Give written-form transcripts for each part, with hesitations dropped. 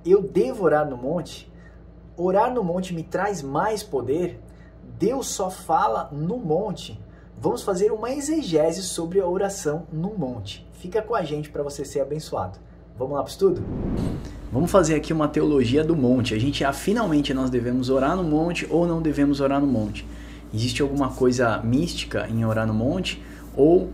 Eu devo orar no monte? Orar no monte me traz mais poder? Deus só fala no monte? Vamos fazer uma exegese sobre a oração no monte. Fica com a gente para você ser abençoado. Vamos lá para o estudo? Vamos fazer aqui uma teologia do monte. Finalmente nós devemos orar no monte ou não devemos orar no monte? Existe alguma coisa mística em orar no monte? Ou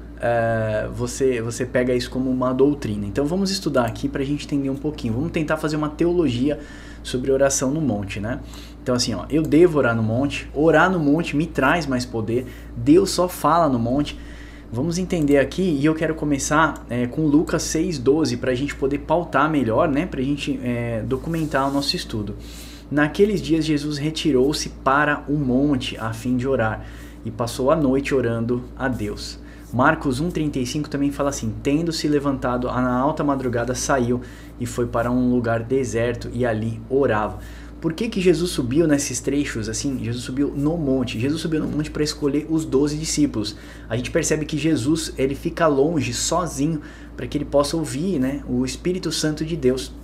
você pega isso como uma doutrina? Então vamos estudar aqui para a gente entender um pouquinho. Vamos tentar fazer uma teologia sobre oração no monte, né? Então assim, ó, eu devo orar no monte me traz mais poder, Deus só fala no monte. Vamos entender aqui, e eu quero começar com Lucas 6,12 para a gente poder pautar melhor, né? Para a gente documentar o nosso estudo. Naqueles dias Jesus retirou-se para um monte a fim de orar e passou a noite orando a Deus. Marcos 1,35 também fala assim: tendo se levantado na alta madrugada, saiu e foi para um lugar deserto e ali orava. Por que Jesus subiu nesses trechos assim? Jesus subiu no monte. Jesus subiu no monte para escolher os 12 discípulos. A gente percebe que Jesus ele fica longe, sozinho, para que ele possa ouvir, né, o Espírito Santo de Deus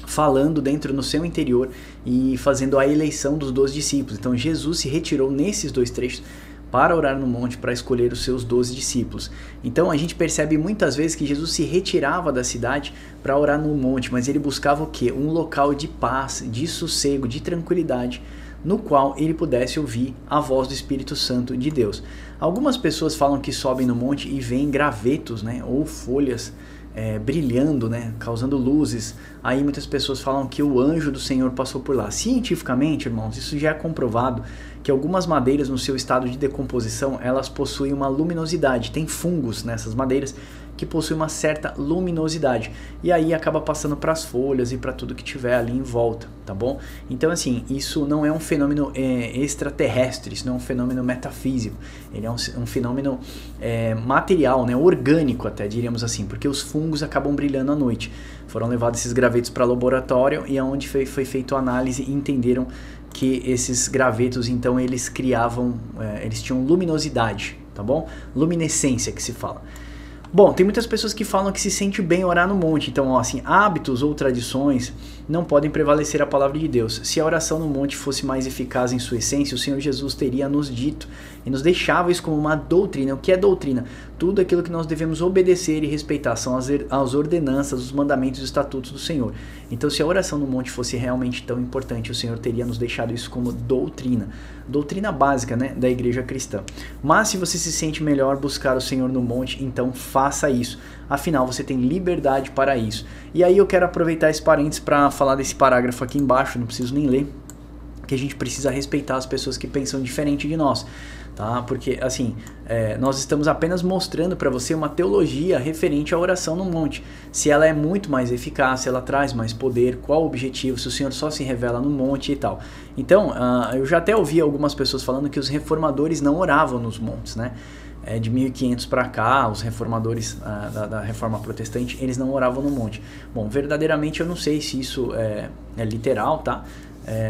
falando dentro no seu interior e fazendo a eleição dos 12 discípulos. Então Jesus se retirou nesses dois trechos para orar no monte, para escolher os seus 12 discípulos. Então a gente percebe muitas vezes que Jesus se retirava da cidade para orar no monte, mas ele buscava o quê? Um local de paz, de sossego, de tranquilidade, no qual ele pudesse ouvir a voz do Espírito Santo de Deus. Algumas pessoas falam que sobem no monte e veem gravetos, né, ou folhas brilhando, né, causando luzes. Aí muitas pessoas falam que o anjo do Senhor passou por lá. Cientificamente, irmãos, isso já é comprovado que algumas madeiras no seu estado de decomposição, elas possuem uma luminosidade. Tem fungos nessas madeiras que possuem uma certa luminosidade. E aí acaba passando para as folhas e para tudo que tiver ali em volta, tá bom? Então assim, isso não é um fenômeno extraterrestre, isso não é um fenômeno metafísico. Ele é um fenômeno material, né, orgânico até, diríamos assim, porque os fungos acabam brilhando à noite. Foram levados esses gravetos para laboratório e é onde foi feita a análise e entenderam que esses gravetos, então, eles criavam, eles tinham luminosidade, tá bom? Luminescência que se fala. Bom, tem muitas pessoas que falam que se sente bem orar no monte. Então, ó, assim, hábitos ou tradições não podem prevalecer a palavra de Deus. Se a oração no monte fosse mais eficaz em sua essência, o Senhor Jesus teria nos dito e nos deixava isso como uma doutrina. O que é doutrina? Tudo aquilo que nós devemos obedecer e respeitar são as ordenanças, os mandamentos e os estatutos do Senhor. Então, se a oração no monte fosse realmente tão importante, o Senhor teria nos deixado isso como doutrina. Doutrina básica, né, da igreja cristã. Mas se você se sente melhor buscar o Senhor no monte, então faça isso. Afinal, você tem liberdade para isso. E aí eu quero aproveitar esse parênteses para falar desse parágrafo aqui embaixo, não preciso nem ler, que a gente precisa respeitar as pessoas que pensam diferente de nós, tá? Porque assim, nós estamos apenas mostrando para você uma teologia referente à oração no monte. Se ela é muito mais eficaz, se ela traz mais poder, qual o objetivo, se o Senhor só se revela no monte e tal. Então, eu já até ouvi algumas pessoas falando que os reformadores não oravam nos montes, né? De 1500 para cá, os reformadores da Reforma Protestante, eles não oravam no monte. Bom, verdadeiramente eu não sei se isso é literal, tá?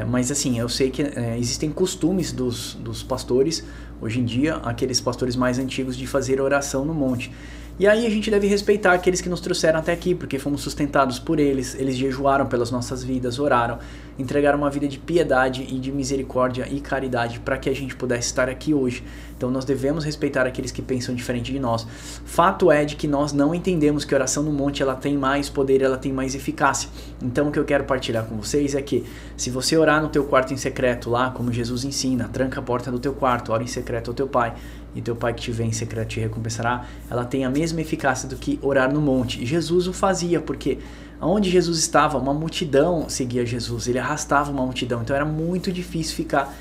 Mas assim, eu sei que existem costumes dos pastores, hoje em dia, aqueles pastores mais antigos, de fazer oração no monte. E aí a gente deve respeitar aqueles que nos trouxeram até aqui, porque fomos sustentados por eles, eles jejuaram pelas nossas vidas, oraram, entregaram uma vida de piedade e de misericórdia e caridade para que a gente pudesse estar aqui hoje. Então nós devemos respeitar aqueles que pensam diferente de nós. Fato é de que nós não entendemos que a oração no monte ela tem mais poder, ela tem mais eficácia. Então o que eu quero partilhar com vocês é que se você orar no teu quarto em secreto lá, como Jesus ensina, tranca a porta do teu quarto, ora em secreto ao teu pai, e teu pai que te vê em secreto te recompensará, ela tem a mesma eficácia do que orar no monte. E Jesus o fazia, porque onde Jesus estava, uma multidão seguia Jesus, ele arrastava uma multidão, então era muito difícil ficar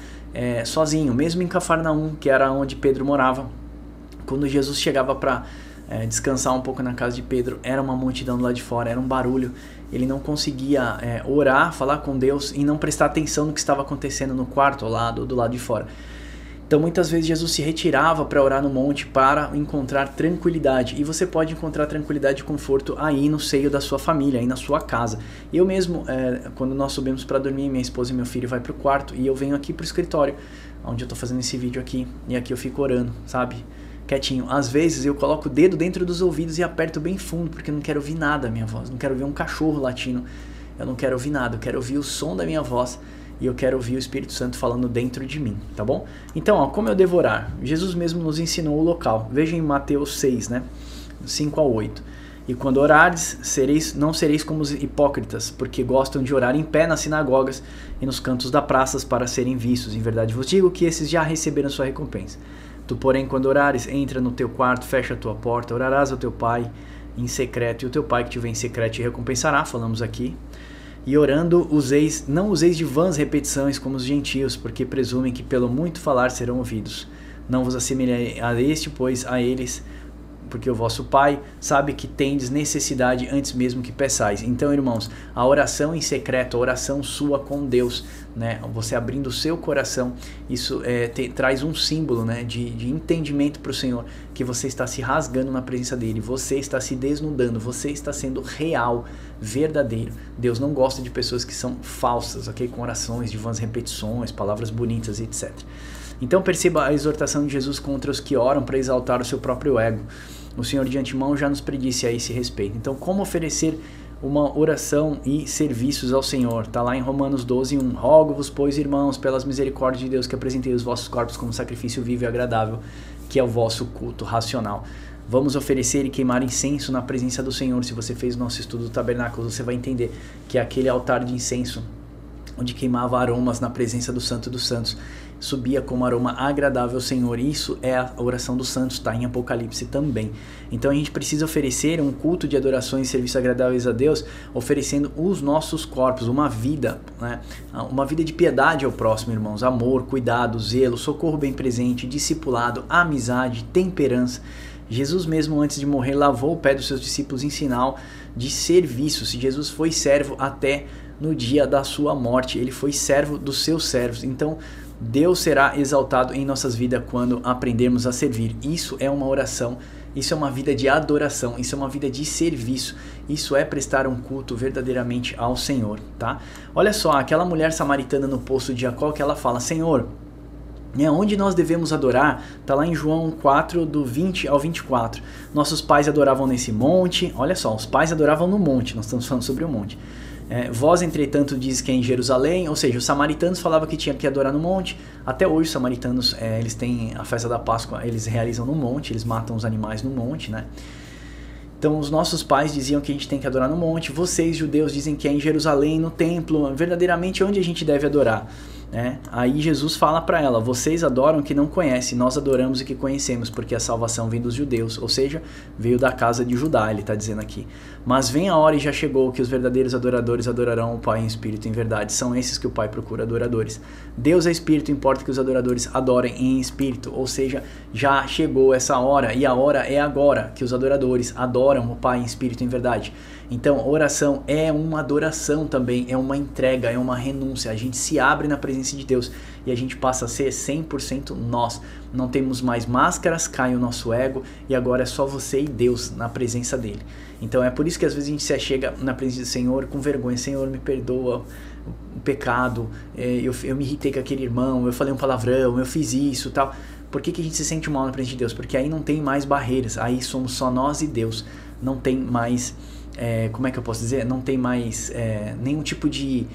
sozinho, mesmo em Cafarnaum, que era onde Pedro morava. Quando Jesus chegava para descansar um pouco na casa de Pedro, era uma multidão do lado de fora, era um barulho, ele não conseguia orar, falar com Deus e não prestar atenção no que estava acontecendo no quarto ou do lado de fora. Então muitas vezes Jesus se retirava para orar no monte para encontrar tranquilidade. E você pode encontrar tranquilidade e conforto aí no seio da sua família, aí na sua casa. Eu mesmo, quando nós subimos para dormir, minha esposa e meu filho vai para o quarto e eu venho aqui para o escritório, onde eu estou fazendo esse vídeo aqui. E aqui eu fico orando, sabe? Quietinho. Às vezes eu coloco o dedo dentro dos ouvidos e aperto bem fundo, porque eu não quero ouvir nada a minha voz. Não quero ver um cachorro latindo. eu não quero ouvir nada, eu quero ouvir o som da minha voz e eu quero ouvir o Espírito Santo falando dentro de mim, tá bom? Então, ó, como eu devo orar? Jesus mesmo nos ensinou o local. Veja em Mateus 6, né? 5 a 8. E quando orares, não sereis como os hipócritas, porque gostam de orar em pé nas sinagogas e nos cantos das praças para serem vistos. Em verdade vos digo que esses já receberam sua recompensa. Tu, porém, quando orares, entra no teu quarto, fecha a tua porta, orarás ao teu pai em secreto, e o teu pai que te vê em secreto te recompensará, falamos aqui. E orando, não useis de vãs repetições como os gentios, porque presumem que pelo muito falar serão ouvidos. Não vos assemelhei a este, pois a eles, porque o vosso Pai sabe que tendes necessidade antes mesmo que peçais. Então, irmãos, a oração em secreto, a oração sua com Deus, né? Você abrindo o seu coração, isso traz um símbolo, né? de entendimento para o Senhor, que você está se rasgando na presença dEle, você está se desnudando, você está sendo real, verdadeiro. Deus não gosta de pessoas que são falsas, ok? Com orações de vãs repetições, palavras bonitas, etc. Então perceba a exortação de Jesus contra os que oram para exaltar o seu próprio ego. O Senhor de antemão já nos predisse a esse respeito. Então, como oferecer uma oração e serviços ao Senhor? Está lá em Romanos 12, 1. Rogo-vos, pois, irmãos, pelas misericórdias de Deus, que apresentei os vossos corpos como sacrifício vivo e agradável, que é o vosso culto racional. Vamos oferecer e queimar incenso na presença do Senhor. Se você fez o nosso estudo do tabernáculo, você vai entender que é aquele altar de incenso, onde queimava aromas na presença do Santo dos Santos, subia como aroma agradável ao Senhor. Isso é a oração dos santos, está em Apocalipse também. Então a gente precisa oferecer um culto de adorações e serviços agradáveis a Deus, oferecendo os nossos corpos, uma vida, né? Uma vida de piedade ao próximo, irmãos, amor, cuidado, zelo, socorro bem presente, discipulado, amizade, temperança. Jesus mesmo, antes de morrer, lavou o pé dos seus discípulos em sinal de serviço. Se Jesus foi servo até no dia da sua morte, ele foi servo dos seus servos. Então, Deus será exaltado em nossas vidas quando aprendermos a servir. Isso é uma oração, isso é uma vida de adoração, isso é uma vida de serviço, isso é prestar um culto verdadeiramente ao Senhor, tá? Olha só, aquela mulher samaritana no poço de Jacó, que ela fala: Senhor, onde nós devemos adorar? Está lá em João 4, do 20 ao 24. Nossos pais adoravam nesse monte. Olha só, os pais adoravam no monte, nós estamos falando sobre o monte. Vós, entretanto, diz que é em Jerusalém. Ou seja, os samaritanos falavam que tinha que adorar no monte. Até hoje os samaritanos, eles têm a festa da Páscoa, eles realizam no monte, eles matam os animais no monte, né? Então os nossos pais diziam que a gente tem que adorar no monte. Vocês, judeus, dizem que é em Jerusalém, no templo. Verdadeiramente, onde a gente deve adorar? Aí Jesus fala para ela: vocês adoram o que não conhecem, nós adoramos o que conhecemos, porque a salvação vem dos judeus, ou seja, veio da casa de Judá, ele está dizendo aqui. Mas vem a hora e já chegou que os verdadeiros adoradores adorarão o Pai em espírito e em verdade. São esses que o Pai procura, adoradores. Deus é espírito, importa que os adoradores adorem em espírito, ou seja, já chegou essa hora, e a hora é agora que os adoradores adoram o Pai em espírito e em verdade. Então, oração é uma adoração também, é uma entrega, é uma renúncia. A gente se abre na presença de Deus e a gente passa a ser 100% nós. Não temos mais máscaras, cai o nosso ego e agora é só você e Deus na presença dele. Então é por isso que às vezes a gente se chega na presença do Senhor com vergonha: Senhor, me perdoa o pecado, eu me irritei com aquele irmão, eu falei um palavrão, eu fiz isso e tal. Por que a gente se sente mal na presença de Deus? Porque aí não tem mais barreiras, aí somos só nós e Deus. Não tem mais, como é que eu posso dizer? Não tem mais nenhum tipo de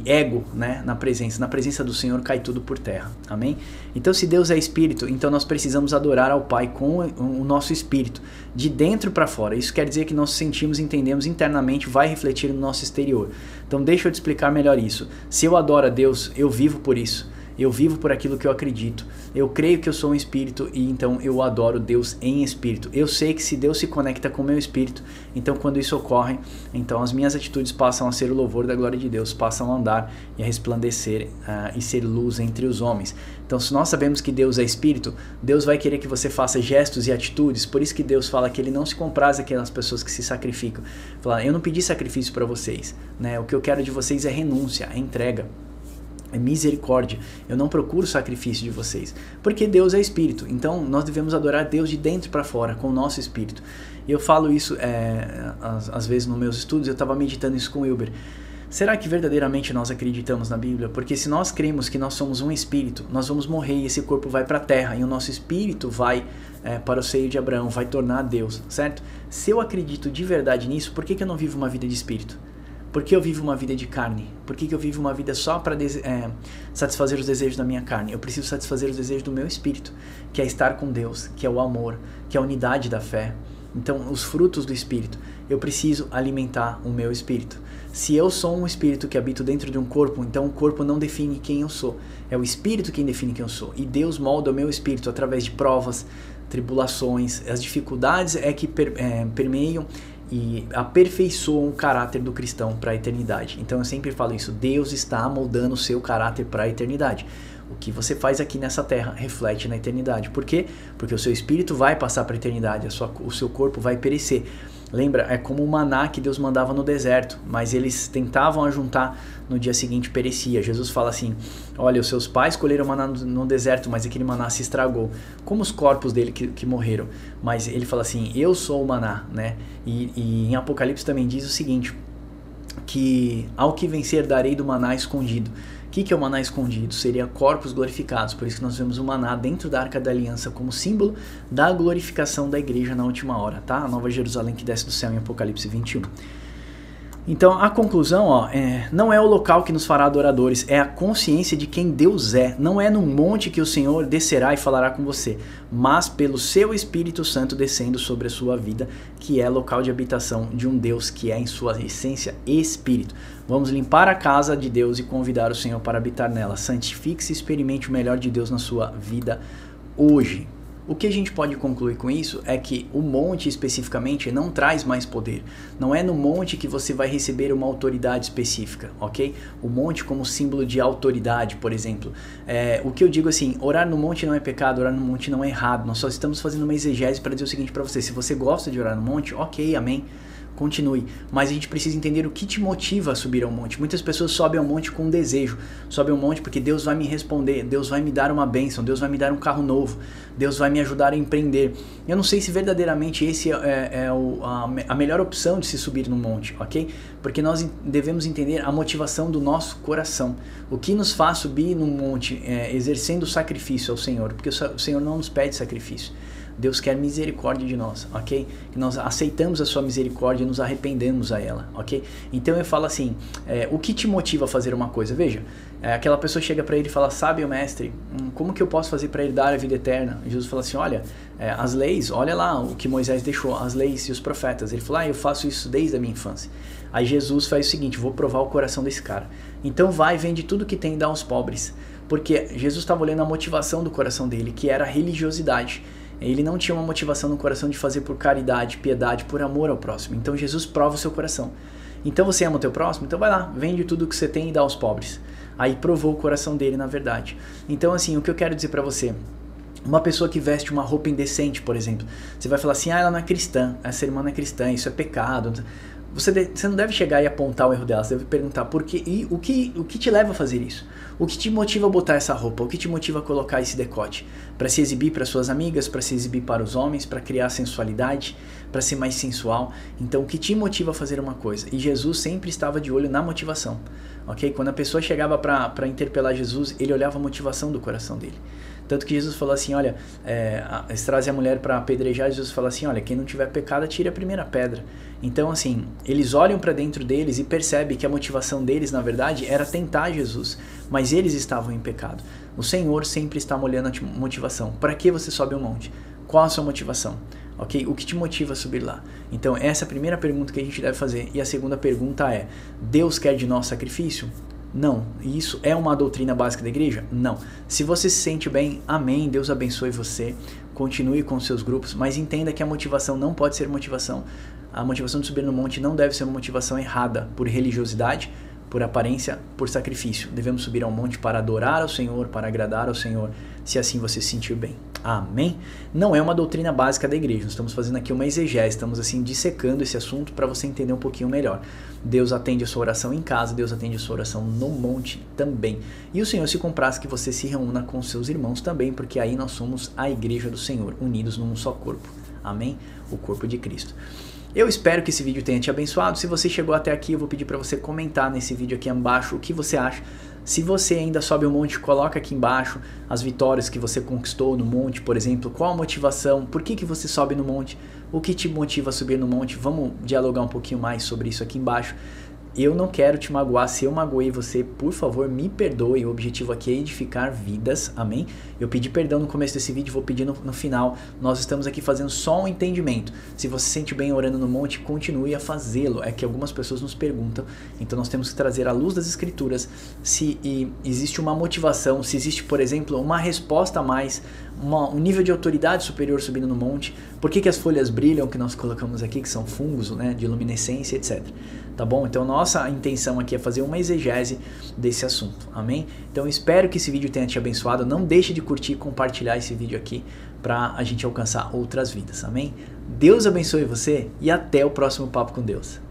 ego, né, na presença do Senhor cai tudo por terra, amém? Então se Deus é espírito, então nós precisamos adorar ao Pai com o nosso espírito, de dentro para fora. Isso quer dizer que nós sentimos, entendemos internamente, vai refletir no nosso exterior. Então deixa eu te explicar melhor isso. Se eu adoro a Deus, eu vivo por isso. Eu vivo por aquilo que eu acredito. Eu creio que eu sou um espírito e então eu adoro Deus em espírito. Eu sei que se Deus se conecta com o meu espírito, então quando isso ocorre, então as minhas atitudes passam a ser o louvor da glória de Deus, passam a andar e a resplandecer e ser luz entre os homens. Então se nós sabemos que Deus é espírito, Deus vai querer que você faça gestos e atitudes. Por isso que Deus fala que ele não se compraz aquelas pessoas que se sacrificam. Fala: eu não pedi sacrifício para vocês, né? O que eu quero de vocês é renúncia, é entrega, é misericórdia. Eu não procuro sacrifício de vocês, porque Deus é espírito. Então nós devemos adorar Deus de dentro para fora, com o nosso espírito. E eu falo isso às vezes nos meus estudos. Eu estava meditando isso com o Wilber. Será que verdadeiramente nós acreditamos na Bíblia? Porque se nós cremos que nós somos um espírito, nós vamos morrer e esse corpo vai para a terra e o nosso espírito vai para o seio de Abraão, vai tornar Deus, certo? Se eu acredito de verdade nisso, por que eu não vivo uma vida de espírito? Por que eu vivo uma vida de carne? Por que eu vivo uma vida só para satisfazer os desejos da minha carne? Eu preciso satisfazer os desejos do meu espírito, que é estar com Deus, que é o amor, que é a unidade da fé. Então, os frutos do espírito. Eu preciso alimentar o meu espírito. Se eu sou um espírito que habito dentro de um corpo, então o corpo não define quem eu sou. É o espírito quem define quem eu sou. E Deus molda o meu espírito através de provas, tribulações. As dificuldades é que permeiam e aperfeiçoam o caráter do cristão para a eternidade. Então eu sempre falo isso, Deus está moldando o seu caráter para a eternidade. O que você faz aqui nessa terra reflete na eternidade. Por quê? Porque o seu espírito vai passar para a eternidade, o seu corpo vai perecer. Lembra, é como o maná que Deus mandava no deserto, mas eles tentavam ajuntar, no dia seguinte perecia. Jesus fala assim, olha, os seus pais colheram maná no deserto, mas aquele maná se estragou, como os corpos dele que morreram. Mas ele fala assim, eu sou o maná, né? E em Apocalipse também diz o seguinte, que ao que vencer darei do maná escondido. O que é o maná escondido? Seria corpos glorificados, por isso que nós vemos o maná dentro da Arca da Aliança como símbolo da glorificação da igreja na última hora, tá? A Nova Jerusalém que desce do céu em Apocalipse 21. Então a conclusão, não é o local que nos fará adoradores, é a consciência de quem Deus é. Não é num monte que o Senhor descerá e falará com você, mas pelo seu Espírito Santo descendo sobre a sua vida, que é local de habitação de um Deus que é em sua essência Espírito. Vamos limpar a casa de Deus e convidar o Senhor para habitar nela. Santifique-se e experimente o melhor de Deus na sua vida hoje. O que a gente pode concluir com isso é que o monte especificamente não traz mais poder. Não é no monte que você vai receber uma autoridade específica, ok? O monte como símbolo de autoridade, por exemplo. O que eu digo assim, orar no monte não é pecado, orar no monte não é errado. Nós só estamos fazendo uma exegese para dizer o seguinte para você. Se você gosta de orar no monte, ok, amém. Continue, mas a gente precisa entender o que te motiva a subir ao monte. Muitas pessoas sobem ao monte com um desejo, sobem ao monte porque Deus vai me responder, Deus vai me dar uma bênção, Deus vai me dar um carro novo, Deus vai me ajudar a empreender. Eu não sei se verdadeiramente esse é a melhor opção de se subir no monte, ok? Porque nós devemos entender a motivação do nosso coração. O que nos faz subir no monte exercendo o sacrifício ao Senhor, porque o Senhor não nos pede sacrifício. Deus quer misericórdia de nós, ok? Que nós aceitamos a sua misericórdia e nos arrependemos a ela, ok? Então eu falo assim, o que te motiva a fazer uma coisa? Veja, aquela pessoa chega para ele e fala, sabe, o mestre, como que eu posso fazer para herdar a vida eterna? E Jesus fala assim, olha, as leis, olha lá o que Moisés deixou, as leis e os profetas. Ele falou, eu faço isso desde a minha infância. Aí Jesus faz o seguinte, vou provar o coração desse cara. Então vai, vende tudo que tem e dá aos pobres. Porque Jesus estava olhando a motivação do coração dele, que era a religiosidade. Ele não tinha uma motivação no coração de fazer por caridade, piedade, por amor ao próximo. Então Jesus prova o seu coração. Então você ama o teu próximo? Então vai lá, vende tudo que você tem e dá aos pobres. Aí provou o coração dele na verdade. Então assim, o que eu quero dizer pra você, uma pessoa que veste uma roupa indecente, por exemplo, você vai falar assim, ela não é cristã, essa irmã não é cristã, isso é pecado. Você não deve chegar e apontar o erro dela, você deve perguntar por quê e o que te leva a fazer isso? O que te motiva a botar essa roupa? O que te motiva a colocar esse decote? Para se exibir para suas amigas, para se exibir para os homens, para criar sensualidade, para ser mais sensual? Então o que te motiva a fazer uma coisa? E Jesus sempre estava de olho na motivação, ok? Quando a pessoa chegava para interpelar Jesus, ele olhava a motivação do coração dele. Tanto que Jesus falou assim, olha, eles trazem a mulher para apedrejar, Jesus fala assim, olha, quem não tiver pecado, atire a primeira pedra. Então, assim, eles olham para dentro deles e percebem que a motivação deles, na verdade, era tentar Jesus, mas eles estavam em pecado. O Senhor sempre está olhando a motivação. Para que você sobe um monte? Qual a sua motivação? Ok? O que te motiva a subir lá? Então, essa é a primeira pergunta que a gente deve fazer. E a segunda pergunta é, Deus quer de nós sacrifício? Não. Isso é uma doutrina básica da igreja? Não. Se você se sente bem, amém, Deus abençoe você, continue com seus grupos, mas entenda que a motivação não pode ser motivação. A motivação de subir no monte não deve ser uma motivação errada, por religiosidade, por aparência, por sacrifício. Devemos subir ao monte para adorar ao Senhor, para agradar ao Senhor, se assim você se sentir bem. Amém? Não é uma doutrina básica da igreja, nós estamos fazendo aqui uma exegese, estamos assim dissecando esse assunto para você entender um pouquinho melhor. Deus atende a sua oração em casa, Deus atende a sua oração no monte também. E o Senhor se compraz que você se reúna com seus irmãos também, porque aí nós somos a igreja do Senhor, unidos num só corpo. Amém? O corpo de Cristo. Eu espero que esse vídeo tenha te abençoado. Se você chegou até aqui, eu vou pedir para você comentar nesse vídeo aqui embaixo o que você acha. Se você ainda sobe o monte, coloca aqui embaixo as vitórias que você conquistou no monte, por exemplo. Qual a motivação? Por que você sobe no monte? O que te motiva a subir no monte? Vamos dialogar um pouquinho mais sobre isso aqui embaixo. Eu não quero te magoar. Se eu magoei você, por favor, me perdoe. O objetivo aqui é edificar vidas, amém? Eu pedi perdão no começo desse vídeo, vou pedir no final. Nós estamos aqui fazendo só um entendimento. Se você se sente bem orando no monte, continue a fazê-lo. É que algumas pessoas nos perguntam, então nós temos que trazer à luz das escrituras se existe uma motivação, se existe, por exemplo, uma resposta a mais, um nível de autoridade superior subindo no monte. Por que as folhas brilham, que nós colocamos aqui, que são fungos, né, de luminescência, etc. Tá bom? Então nossa intenção aqui é fazer uma exegese desse assunto, amém? Então espero que esse vídeo tenha te abençoado. Não deixe de curtir e compartilhar esse vídeo aqui para a gente alcançar outras vidas, amém? Deus abençoe você e até o próximo Papo com Deus.